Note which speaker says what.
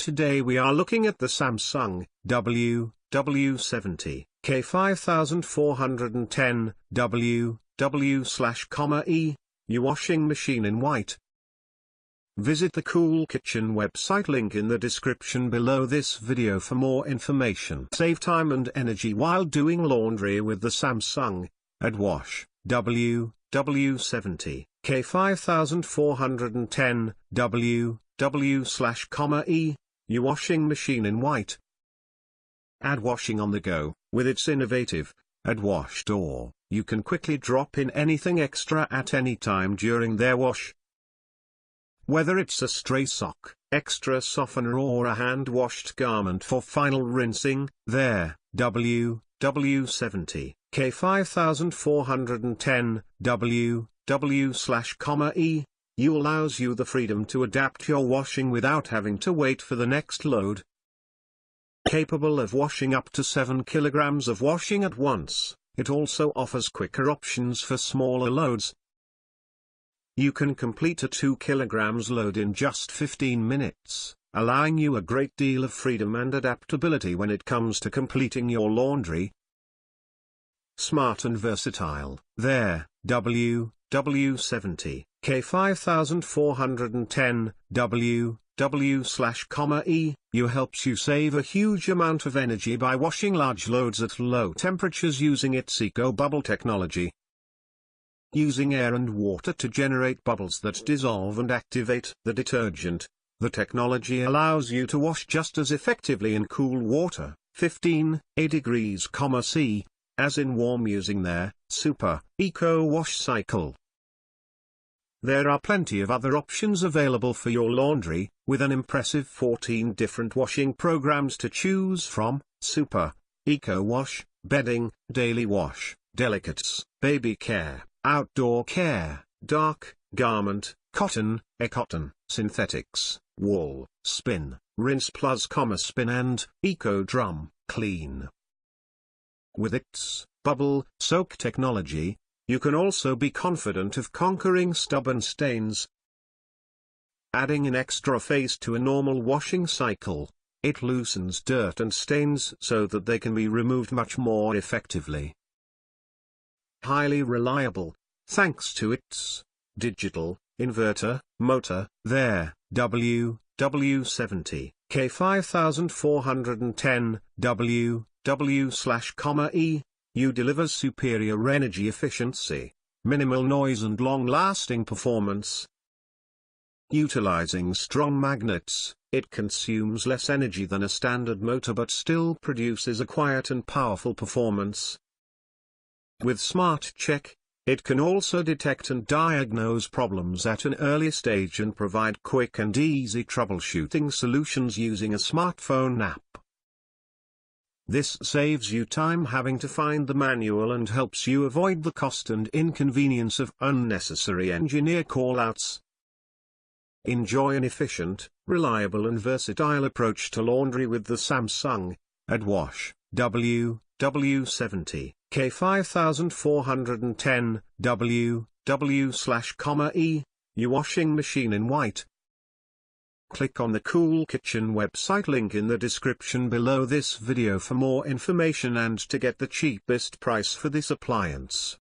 Speaker 1: Today we are looking at the Samsung WW70K5410WW/E washing machine in white. Visit the Cool Kitchen website link in the description below this video for more information. Save time and energy while doing laundry with the Samsung AddWash WW70K5410WW/E washing machine in white. Add washing on the go. With its innovative AddWash door, you can quickly drop in anything extra at any time during their wash. Whether it's a stray sock, extra softener or a hand-washed garment for final rinsing, their WW70K5410WW/E allows you the freedom to adapt your washing without having to wait for the next load. Capable of washing up to 7 kilograms of washing at once, it also offers quicker options for smaller loads. You can complete a 2 kilograms load in just 15 minutes, allowing you a great deal of freedom and adaptability when it comes to completing your laundry. Smart and versatile, their WW70K5410WW/E helps you save a huge amount of energy by washing large loads at low temperatures using its ecobubble technology. Using air and water to generate bubbles that dissolve and activate the detergent, the technology allows you to wash just as effectively in cool water, 15 degrees C, as in warm using their Super Eco Wash cycle. There are plenty of other options available for your laundry, with an impressive 14 different washing programs to choose from: Super Eco Wash, Bedding, Daily Wash, Delicates, Baby Care, Outdoor Care, Dark, Garment, Cotton, Ecotton, Synthetics, Wool, Spin, Rinse plus Spin and Eco Drum, Clean. With its bubble soak technology, you can also be confident of conquering stubborn stains. Adding an extra phase to a normal washing cycle, it loosens dirt and stains so that they can be removed much more effectively. Highly reliable, thanks to its digital inverter motor, their WW70K5410WW/E delivers superior energy efficiency, minimal noise and long-lasting performance. Utilizing strong magnets, it consumes less energy than a standard motor but still produces a quiet and powerful performance. With Smart Check, it can also detect and diagnose problems at an early stage and provide quick and easy troubleshooting solutions using a smartphone app. This saves you time having to find the manual and helps you avoid the cost and inconvenience of unnecessary engineer callouts. Enjoy an efficient, reliable and versatile approach to laundry with the Samsung AddWash WW70K5410WW/E washing machine in white. Click on the Cool Kitchen website link in the description below this video for more information and to get the cheapest price for this appliance.